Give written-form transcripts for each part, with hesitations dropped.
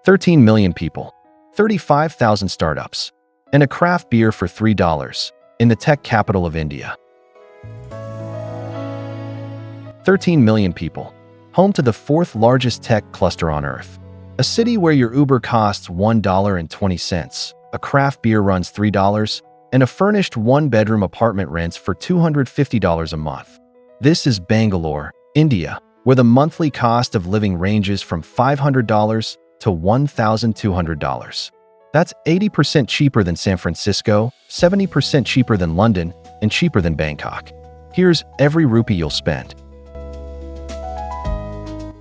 13 million people, 35,000 startups, and a craft beer for $3 in the tech capital of India. 13 million people, home to the fourth largest tech cluster on Earth. A city where your Uber costs $1.20, a craft beer runs $3, and a furnished one-bedroom apartment rents for $250 a month. This is Bangalore, India, where the monthly cost of living ranges from $500 to $1,200. That's 80% cheaper than San Francisco, 70% cheaper than London, and cheaper than Bangkok. Here's every rupee you'll spend.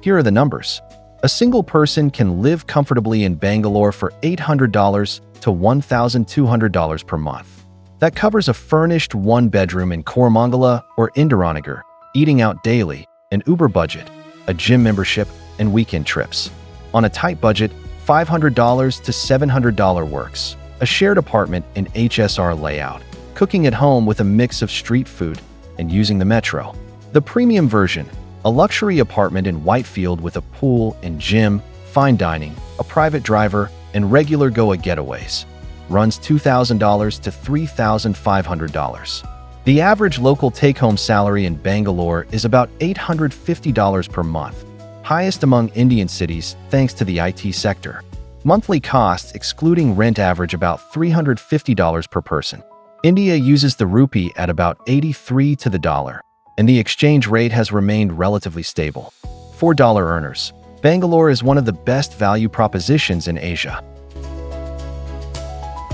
Here are the numbers. A single person can live comfortably in Bangalore for $800 to $1,200 per month. That covers a furnished one-bedroom in Koramangala or Indiranagar, eating out daily, an Uber budget, a gym membership, and weekend trips. On a tight budget, $500 to $700 works. A shared apartment in HSR Layout, cooking at home with a mix of street food and using the metro. The premium version, a luxury apartment in Whitefield with a pool and gym, fine dining, a private driver, and regular Goa getaways. Runs $2,000 to $3,500. The average local take-home salary in Bangalore is about $850 per month, highest among Indian cities thanks to the IT sector. Monthly costs excluding rent average about $350 per person. India uses the rupee at about 83 to the dollar, and the exchange rate has remained relatively stable. For dollar earners, Bangalore is one of the best value propositions in Asia.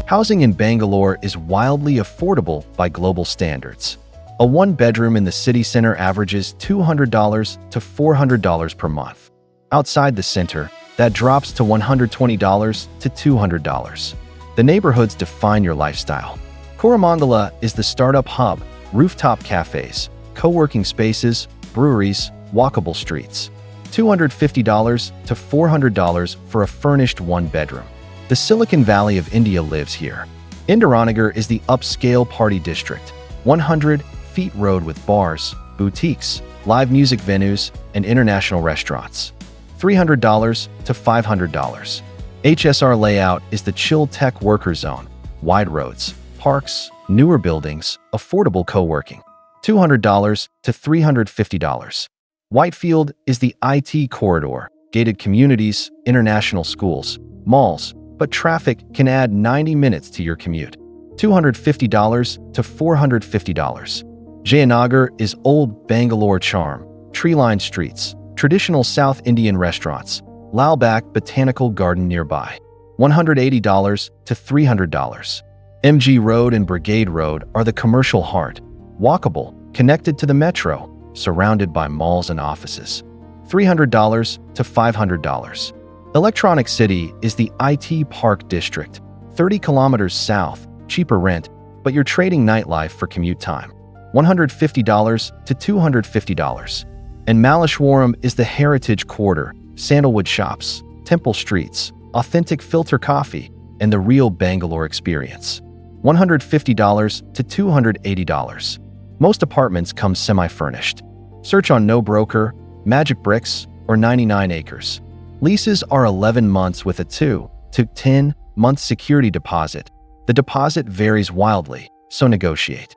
Housing in Bangalore is wildly affordable by global standards. A one-bedroom in the city center averages $200 to $400 per month. Outside the center, that drops to $120 to $200. The neighborhoods define your lifestyle. Koramangala is the startup hub, rooftop cafes, co-working spaces, breweries, walkable streets. $250 to $400 for a furnished one-bedroom. The Silicon Valley of India lives here. Indiranagar is the upscale party district, 100 feet road with bars, boutiques, live music venues, and international restaurants. $300 to $500. HSR Layout is the chill tech worker zone, wide roads, parks, newer buildings, affordable co-working. $200 to $350. Whitefield is the IT corridor, gated communities, international schools, malls, but traffic can add 90 minutes to your commute. $250 to $450. Jayanagar is old Bangalore charm, tree-lined streets, traditional South Indian restaurants, Lalbagh Botanical Garden nearby. $180 to $300. MG Road and Brigade Road are the commercial heart, walkable, connected to the metro, surrounded by malls and offices. $300 to $500. Electronic City is the IT Park District, 30 kilometers south, cheaper rent, but you're trading nightlife for commute time. $150 to $250. And Malleshwaram is the Heritage Quarter, sandalwood shops, temple streets, authentic filter coffee, and the real Bangalore experience. $150 to $280. Most apartments come semi-furnished. Search on No Broker, Magic Bricks, or 99 Acres. Leases are 11 months with a 2 to 10 month security deposit. The deposit varies wildly, so negotiate.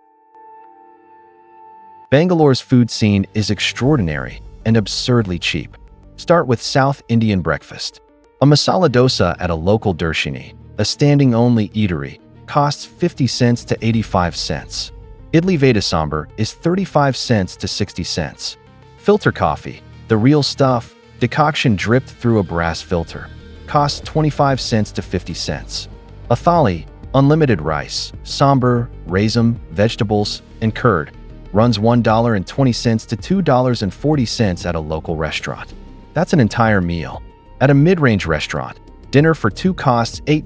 Bangalore's food scene is extraordinary and absurdly cheap. Start with South Indian breakfast. A masala dosa at a local darshini, a standing-only eatery, costs 50 cents to 85 cents. Idli Vada Sambar is 35 cents to 60 cents. Filter coffee, the real stuff, decoction dripped through a brass filter, costs 25 cents to 50 cents. A thali, unlimited rice, sambar, raisin, vegetables, and curd, runs $1.20 to $2.40 at a local restaurant. That's an entire meal. At a mid-range restaurant, dinner for two costs $8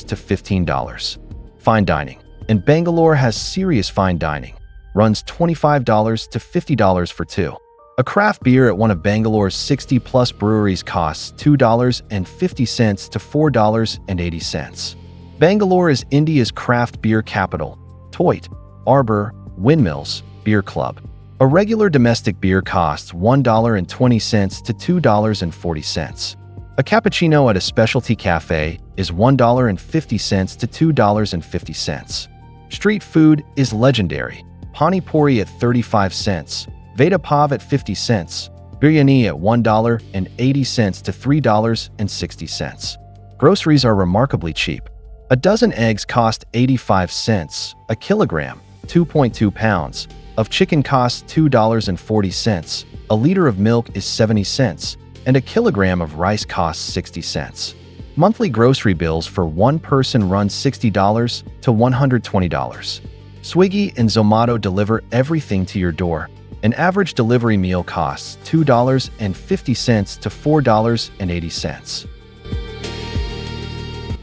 to $15. Fine dining. And Bangalore has serious fine dining. Runs $25 to $50 for two. A craft beer at one of Bangalore's 60-plus breweries costs $2.50 to $4.80. Bangalore is India's craft beer capital. Toit, Arbor, Windmills, Beer Club. A regular domestic beer costs $1.20 to $2.40. A cappuccino at a specialty cafe is $1.50 to $2.50. Street food is legendary. Pani Puri at 35 cents, Vada Pav at 50 cents, biryani at $1.80 to $3.60. Groceries are remarkably cheap. A dozen eggs cost 85 cents a kilogram, 2.2 pounds of chicken costs $2.40, a liter of milk is 70 cents, and a kilogram of rice costs 60 cents. Monthly grocery bills for one person run $60 to $120. Swiggy and Zomato deliver everything to your door. An average delivery meal costs $2.50 to $4.80.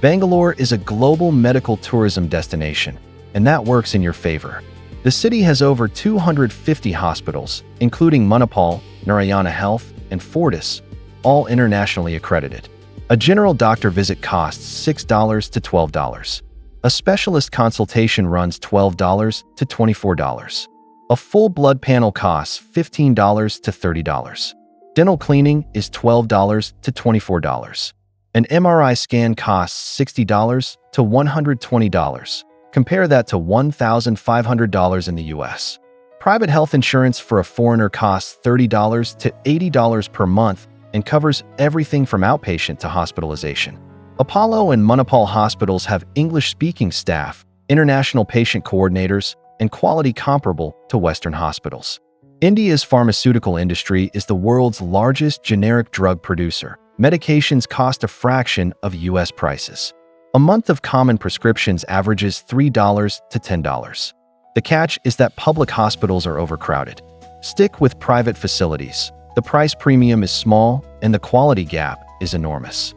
Bangalore is a global medical tourism destination, and that works in your favor. The city has over 250 hospitals, including Manipal, Narayana Health, and Fortis, all internationally accredited. A general doctor visit costs $6 to $12. A specialist consultation runs $12 to $24. A full blood panel costs $15 to $30. Dental cleaning is $12 to $24. An MRI scan costs $60 to $120. Compare that to $1,500 in the US. Private health insurance for a foreigner costs $30 to $80 per month and covers everything from outpatient to hospitalization. Apollo and Manipal hospitals have English-speaking staff, international patient coordinators, and quality comparable to Western hospitals. India's pharmaceutical industry is the world's largest generic drug producer. Medications cost a fraction of US prices. A month of common prescriptions averages $3 to $10. The catch is that public hospitals are overcrowded. Stick with private facilities. The price premium is small and the quality gap is enormous.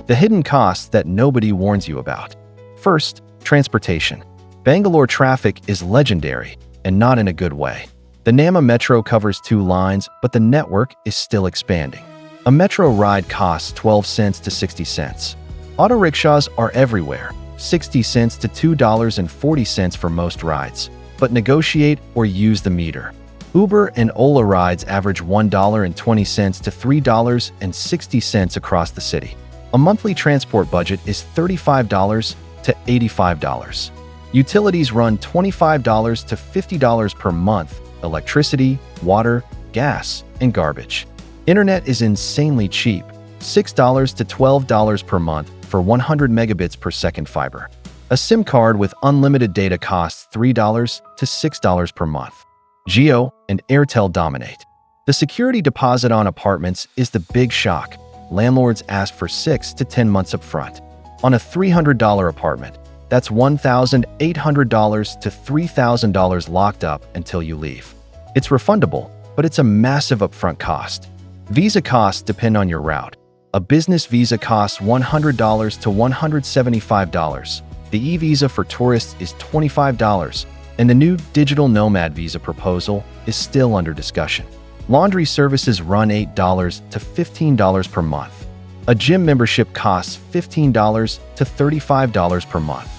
The hidden costs that nobody warns you about. First, transportation. Bangalore traffic is legendary, and not in a good way. The Nama Metro covers 2 lines, but the network is still expanding. A metro ride costs 12 cents to 60 cents. Auto rickshaws are everywhere, 60 cents to $2.40 for most rides, but negotiate or use the meter. Uber and Ola rides average $1.20 to $3.60 across the city. A monthly transport budget is $35 to $85. Utilities run $25 to $50 per month: electricity, water, gas, and garbage. Internet is insanely cheap, $6 to $12 per month for 100 megabits per second fiber. A SIM card with unlimited data costs $3 to $6 per month. Jio and Airtel dominate. The security deposit on apartments is the big shock. Landlords ask for 6 to 10 months up front. On a $300 apartment, that's $1,800 to $3,000 locked up until you leave. It's refundable, but it's a massive upfront cost. Visa costs depend on your route. A business visa costs $100 to $175. The e-visa for tourists is $25, and the new digital Nomad visa proposal is still under discussion. Laundry services run $8 to $15 per month. A gym membership costs $15 to $35 per month.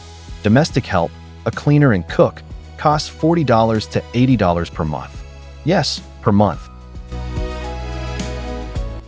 Domestic help, a cleaner and cook, costs $40 to $80 per month. Yes, per month.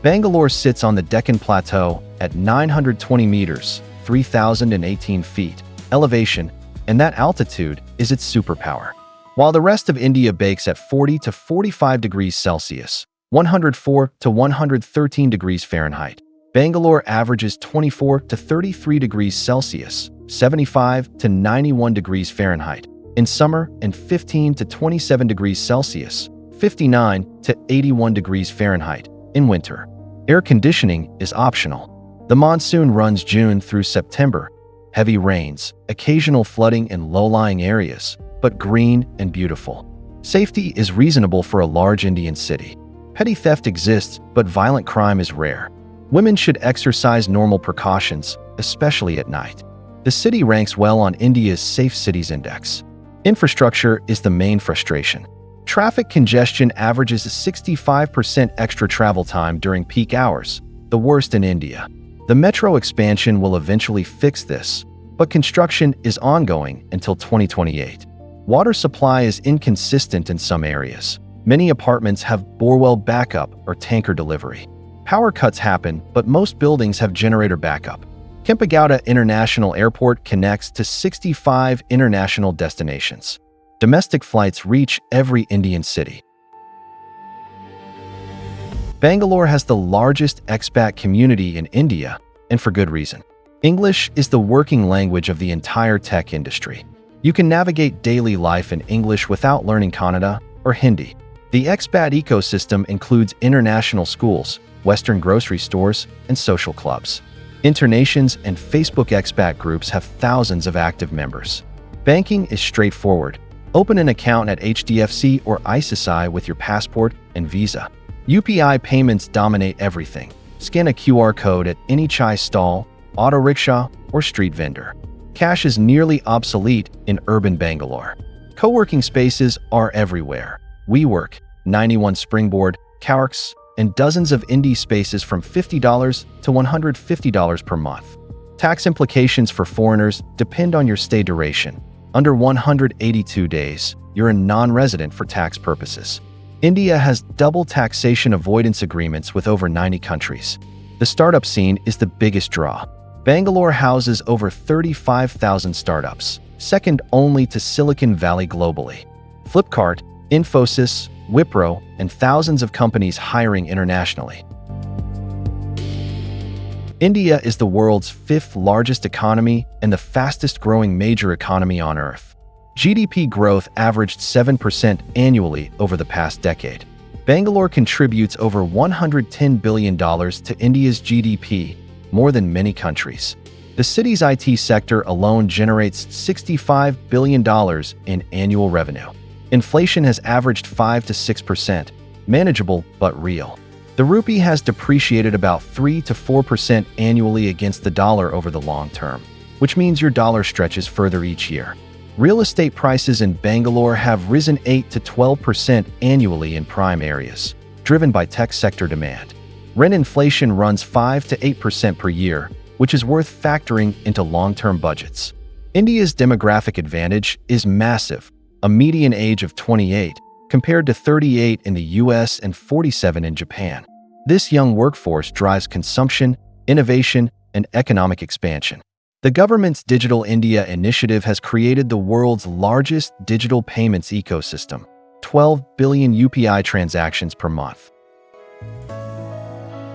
Bangalore sits on the Deccan Plateau at 920 meters, 3,018 feet, elevation, and that altitude is its superpower. While the rest of India bakes at 40 to 45 degrees Celsius, 104 to 113 degrees Fahrenheit, Bangalore averages 24 to 33 degrees Celsius, 75 to 91 degrees Fahrenheit, in summer and 15 to 27 degrees Celsius, 59 to 81 degrees Fahrenheit, in winter. Air conditioning is optional. The monsoon runs June through September. Heavy rains, occasional flooding in low-lying areas, but green and beautiful. Safety is reasonable for a large Indian city. Petty theft exists, but violent crime is rare. Women should exercise normal precautions, especially at night. The city ranks well on India's Safe Cities Index. Infrastructure is the main frustration. Traffic congestion averages a 65% extra travel time during peak hours, the worst in India. The metro expansion will eventually fix this, but construction is ongoing until 2028. Water supply is inconsistent in some areas. Many apartments have borewell backup or tanker delivery. Power cuts happen, but most buildings have generator backup. Kempegowda International Airport connects to 65 international destinations. Domestic flights reach every Indian city. Bangalore has the largest expat community in India, and for good reason. English is the working language of the entire tech industry. You can navigate daily life in English without learning Kannada or Hindi. The expat ecosystem includes international schools, Western grocery stores, and social clubs. Internations and Facebook expat groups have thousands of active members. Banking is straightforward. Open an account at HDFC or ICICI with your passport and visa. UPI payments dominate everything. Scan a QR code at any chai stall, auto rickshaw, or street vendor. Cash is nearly obsolete in urban Bangalore. Co-working spaces are everywhere. WeWork, 91 Springboard, Coworks, and dozens of indie spaces from $50 to $150 per month. Tax implications for foreigners depend on your stay duration. Under 182 days, you're a non-resident for tax purposes. India has double taxation avoidance agreements with over 90 countries. The startup scene is the biggest draw. Bangalore houses over 35,000 startups, second only to Silicon Valley globally. Flipkart, Infosys, Wipro, and thousands of companies hiring internationally. India is the world's fifth largest economy and the fastest growing major economy on Earth. GDP growth averaged 7% annually over the past decade. Bangalore contributes over $110 billion to India's GDP, more than many countries. The city's IT sector alone generates $65 billion in annual revenue. Inflation has averaged 5 to 6%, manageable but real. The rupee has depreciated about 3 to 4% annually against the dollar over the long term, which means your dollar stretches further each year. Real estate prices in Bangalore have risen 8 to 12% annually in prime areas, driven by tech sector demand. Rent inflation runs 5 to 8% per year, which is worth factoring into long-term budgets. India's demographic advantage is massive, a median age of 28, compared to 38 in the US and 47 in Japan. This young workforce drives consumption, innovation, and economic expansion. The government's Digital India initiative has created the world's largest digital payments ecosystem, 12 billion UPI transactions per month.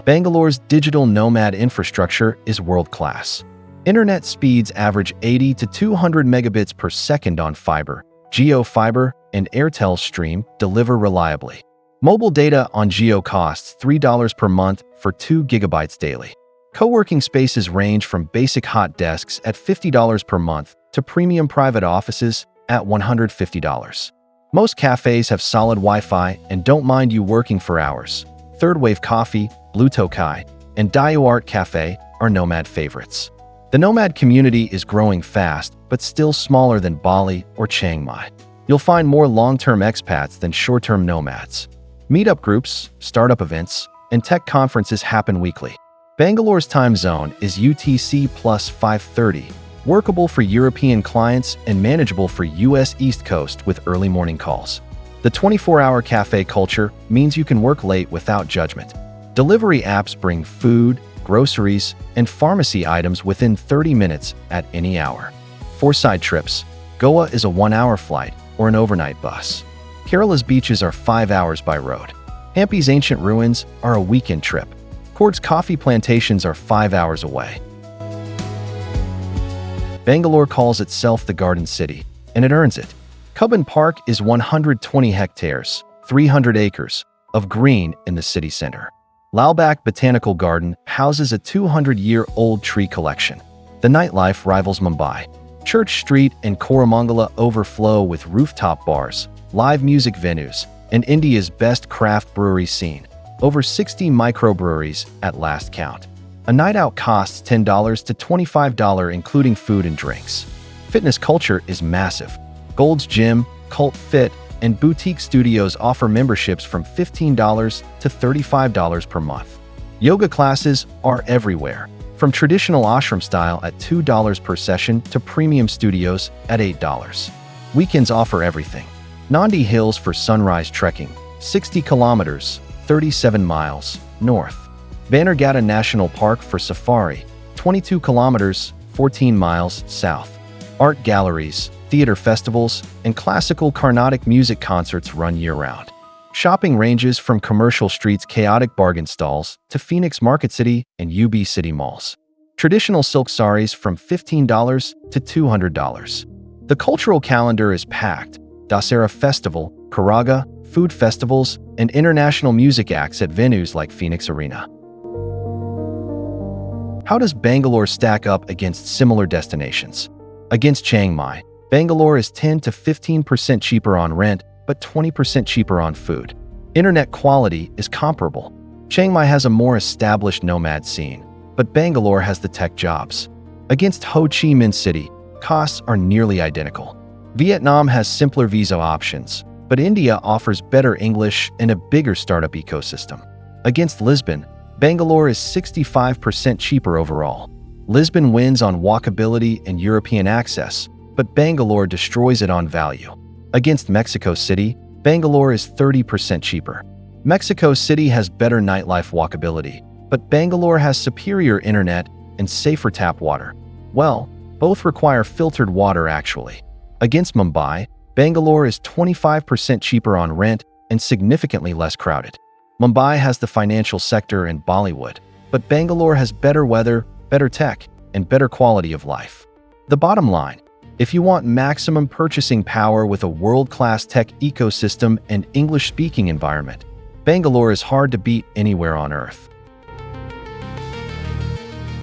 Bangalore's digital nomad infrastructure is world-class. Internet speeds average 80 to 200 megabits per second on fiber. Jio Fiber and Airtel Stream deliver reliably. Mobile data on Jio costs $3 per month for 2 gigabytes daily. Co-working spaces range from basic hot desks at $50 per month to premium private offices at $150. Most cafes have solid Wi-Fi and don't mind you working for hours. Third Wave Coffee, Blue Tokai, and Dayu Art Cafe are Nomad favorites. The Nomad community is growing fast, but still smaller than Bali or Chiang Mai. You'll find more long-term expats than short-term nomads. Meetup groups, startup events, and tech conferences happen weekly. Bangalore's time zone is UTC plus 5:30, workable for European clients and manageable for US East Coast with early morning calls. The 24-hour cafe culture means you can work late without judgment. Delivery apps bring food, groceries, and pharmacy items within 30 minutes at any hour. For side trips, Goa is a 1-hour flight or an overnight bus. Kerala's beaches are 5 hours by road. Hampi's ancient ruins are a weekend trip. Coorg's coffee plantations are 5 hours away. Bangalore calls itself the Garden City, and it earns it. Cubbon Park is 120 hectares, 300 acres, of green in the city center. Lalbagh Botanical Garden houses a 200-year-old tree collection. The nightlife rivals Mumbai. Church Street and Koramangala overflow with rooftop bars, live music venues, and India's best craft brewery scene. Over 60 microbreweries at last count. A night out costs $10 to $25 including food and drinks. Fitness culture is massive. Gold's Gym, Cult Fit, and boutique studios offer memberships from $15 to $35 per month. Yoga classes are everywhere, from traditional ashram style at $2 per session to premium studios at $8. Weekends offer everything. Nandi Hills for sunrise trekking, 60 kilometers, 37 miles, north. Bannerghatta National Park for safari, 22 kilometers, 14 miles south. Art galleries, theater festivals, and classical Carnatic music concerts run year-round. Shopping ranges from commercial streets' chaotic bargain stalls to Phoenix Market City and UB City malls. Traditional silk saris from $15 to $200. The cultural calendar is packed. Dasera Festival, Karaga, food festivals, and international music acts at venues like Phoenix Arena. How does Bangalore stack up against similar destinations? Against Chiang Mai, Bangalore is 10 to 15% cheaper on rent, but 20% cheaper on food. Internet quality is comparable. Chiang Mai has a more established nomad scene, but Bangalore has the tech jobs. Against Ho Chi Minh City, costs are nearly identical. Vietnam has simpler visa options, but India offers better English and a bigger startup ecosystem. Against Lisbon, Bangalore is 65% cheaper overall. Lisbon wins on walkability and European access, but Bangalore destroys it on value. Against Mexico City, Bangalore is 30% cheaper. Mexico City has better nightlife walkability, but Bangalore has superior internet and safer tap water. Well, both require filtered water actually. Against Mumbai, Bangalore is 25% cheaper on rent and significantly less crowded. Mumbai has the financial sector and Bollywood, but Bangalore has better weather, better tech, and better quality of life. The bottom line, if you want maximum purchasing power with a world-class tech ecosystem and English-speaking environment, Bangalore is hard to beat anywhere on Earth.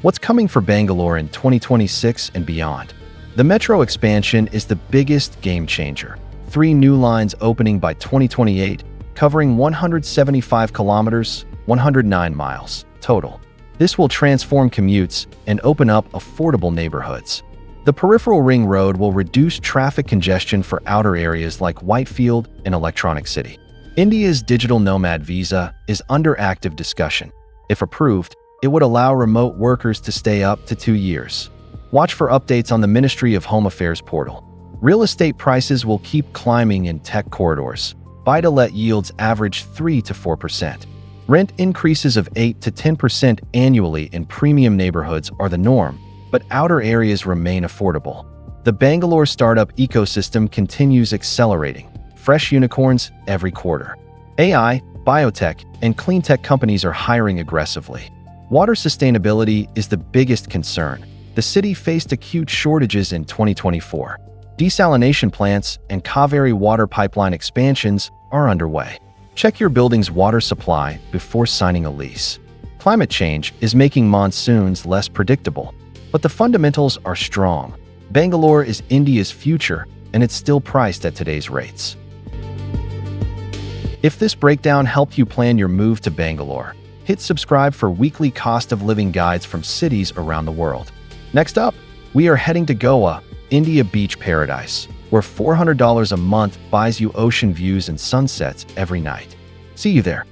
What's coming for Bangalore in 2026 and beyond? The metro expansion is the biggest game changer. 3 new lines opening by 2028, covering 175 kilometers, 109 miles total. This will transform commutes and open up affordable neighborhoods. The peripheral ring road will reduce traffic congestion for outer areas like Whitefield and Electronic City. India's digital nomad visa is under active discussion. If approved, it would allow remote workers to stay up to 2 years. Watch for updates on the Ministry of Home Affairs portal. Real estate prices will keep climbing in tech corridors. Buy-to-let yields average 3 to 4%. Rent increases of 8 to 10% annually in premium neighborhoods are the norm, but outer areas remain affordable. The Bangalore startup ecosystem continues accelerating. Fresh unicorns every quarter. AI, biotech, and clean tech companies are hiring aggressively. Water sustainability is the biggest concern. The city faced acute shortages in 2024. Desalination plants and Kaveri water pipeline expansions are underway. Check your building's water supply before signing a lease. Climate change is making monsoons less predictable, but the fundamentals are strong. Bangalore is India's future, and it's still priced at today's rates. If this breakdown helped you plan your move to Bangalore, hit subscribe for weekly cost of living guides from cities around the world. Next up, we are heading to Goa, India beach paradise, where $400 a month buys you ocean views and sunsets every night. See you there.